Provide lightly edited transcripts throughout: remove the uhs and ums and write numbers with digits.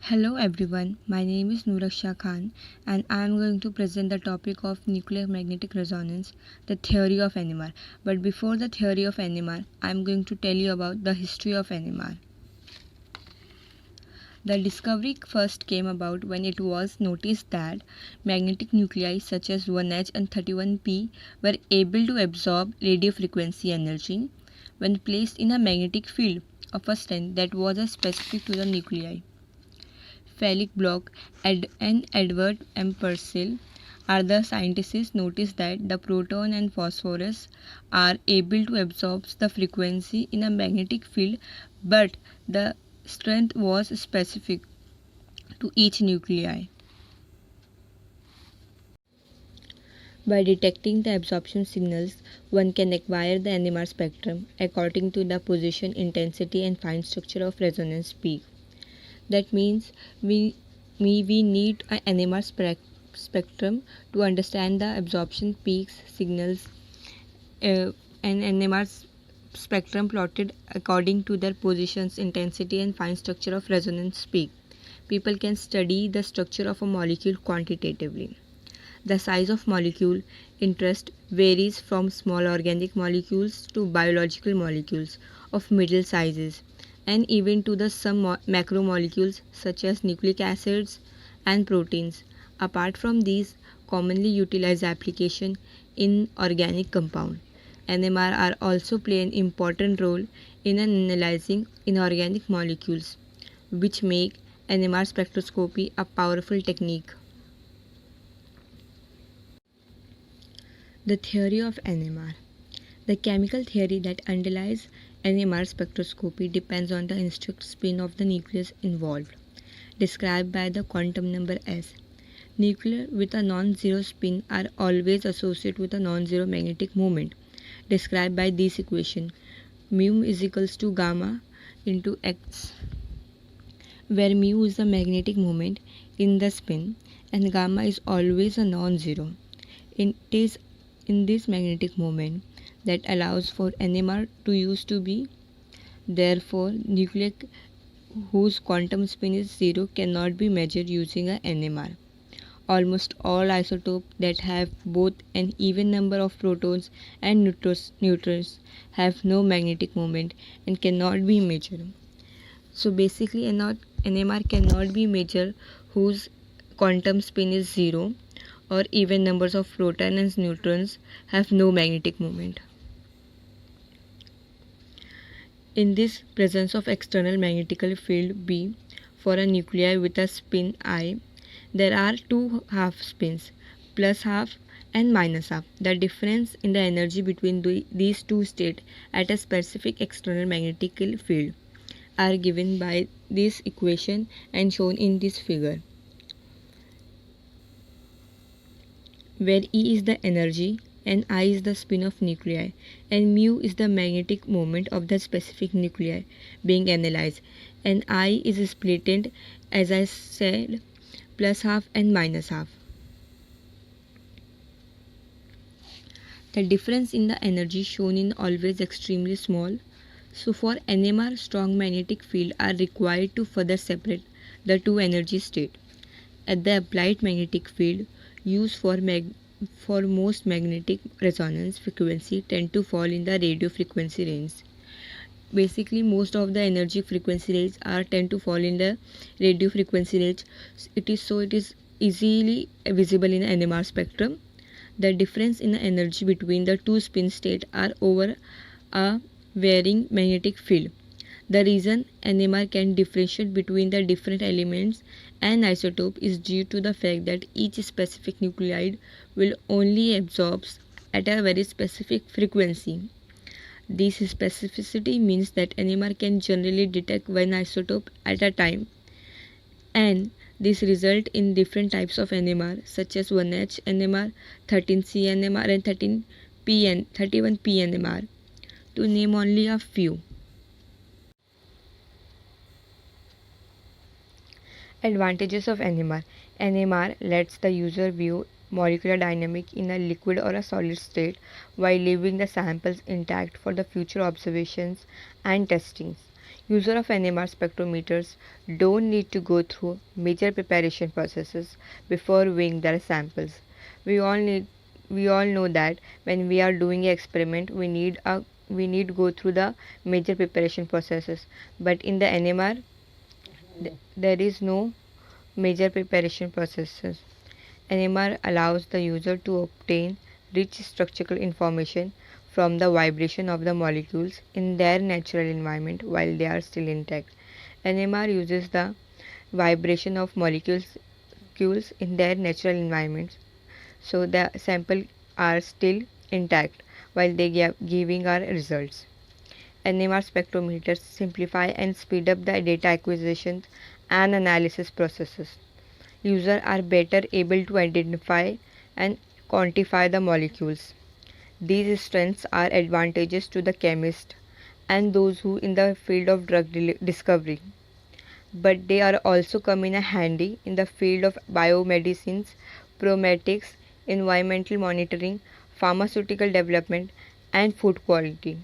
Hello everyone, my name is Nuraksha Khan and I am going to present the topic of nuclear magnetic resonance, the theory of NMR. But before the theory of NMR, I am going to tell you about the history of NMR. The discovery first came about when it was noticed that magnetic nuclei such as 1H and 31P were able to absorb radio frequency energy when placed in a magnetic field of a strength that was specific to the nuclei. Felix Bloch and Edward M. Purcell are the scientists noticed that the proton and phosphorus are able to absorb the frequency in a magnetic field, but the strength was specific to each nuclei. By detecting the absorption signals, one can acquire the NMR spectrum according to the position, intensity, and fine structure of resonance peak. That means we need an NMR spectrum to understand the absorption peaks signals and NMR spectrum plotted according to their positions, intensity, and fine structure of resonance peak. People can study the structure of a molecule quantitatively. The size of molecule interest varies from small organic molecules to biological molecules of middle sizes and even to the some macromolecules such as nucleic acids and proteins. Apart from these commonly utilized application in organic compound, NMR are also play an important role in analyzing inorganic molecules, which make NMR spectroscopy a powerful technique. The theory of NMR. The chemical theory that underlies NMR spectroscopy depends on the intrinsic spin of the nucleus involved, described by the quantum number S. Nuclei with a non-zero spin are always associated with a non-zero magnetic moment, described by this equation: mu is equals to gamma into x, where mu is the magnetic moment in the spin and gamma is always a non-zero. It is in this magnetic moment that allows for NMR to use to be. Therefore, nuclei whose quantum spin is zero cannot be measured using a NMR. Almost all isotopes that have both an even number of protons and neutrons have no magnetic moment and cannot be measured. So basically, NMR cannot be measured whose quantum spin is zero or even numbers of protons and neutrons have no magnetic moment. In this presence of external magnetic field B for a nuclei with a spin I, there are two half spins, plus half and minus half. The difference in the energy between these two states at a specific external magnetic field are given by this equation and shown in this figure, where E is the energy and I is the spin of nuclei and mu is the magnetic moment of the specific nuclei being analyzed, and I is splitted, as I said, plus half and minus half. The difference in the energy shown is always extremely small. So for NMR, strong magnetic field are required to further separate the two energy state. At the applied magnetic field used for most magnetic resonance frequency tend to fall in the radio frequency range. Basically, most of the energy frequency range are tend to fall in the radio frequency range. It is easily visible in NMR spectrum. The difference in the energy between the two spin states are over a varying magnetic field. The reason NMR can differentiate between the different elements and isotope is due to the fact that each specific nuclide will only absorb at a very specific frequency. This specificity means that NMR can generally detect one isotope at a time, and this results in different types of NMR such as 1H NMR, 13C NMR and 31P NMR, to name only a few. Advantages of NMR. NMR lets the user view molecular dynamics in a liquid or a solid state while leaving the samples intact for the future observations and testings. User of NMR spectrometers don't need to go through major preparation processes before weighing their samples. We all need we all know that when we are doing an experiment we need go through the major preparation processes, but in the NMR there is no major preparation processes. NMR allows the user to obtain rich structural information from the vibration of the molecules in their natural environment while they are still intact. NMR uses the vibration of molecules in their natural environments, so the sample are still intact while they giving our results. NMR spectrometers simplify and speed up the data acquisition and analysis processes. Users are better able to identify and quantify the molecules. These strengths are advantages to the chemist and those who in the field of discovery, but they are also come in handy in the field of biomedicines, prometics, environmental monitoring, pharmaceutical development, and food quality.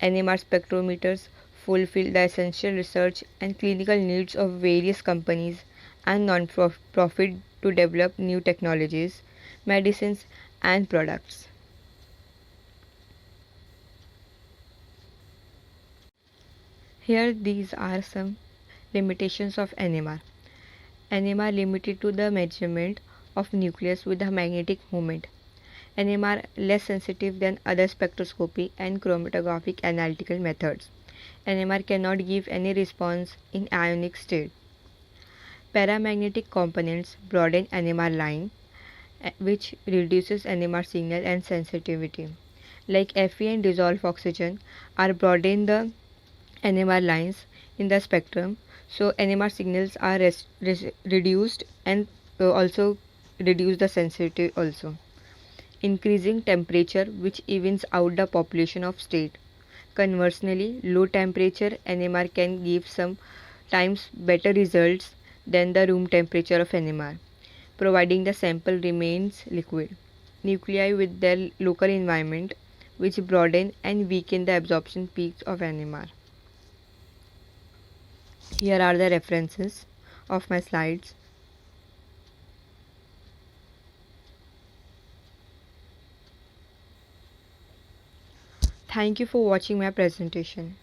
NMR spectrometers fulfill the essential research and clinical needs of various companies and non-profit to develop new technologies, medicines, and products. Here these are some limitations of NMR. NMR limited to the measurement of nucleus with a magnetic moment. NMR less sensitive than other spectroscopy and chromatographic analytical methods. NMR cannot give any response in ionic state. Paramagnetic components broaden NMR line, which reduces NMR signal and sensitivity. Like Fe and dissolved oxygen are broaden the NMR lines in the spectrum, so NMR signals are reduced and also reduce the sensitivity also. Increasing temperature which evens out the population of state. Conversely, low temperature NMR can give sometimes better results than the room temperature of NMR, providing the sample remains liquid. Nuclei with their local environment which broaden and weaken the absorption peaks of NMR. Here are the references of my slides. Thank you for watching my presentation.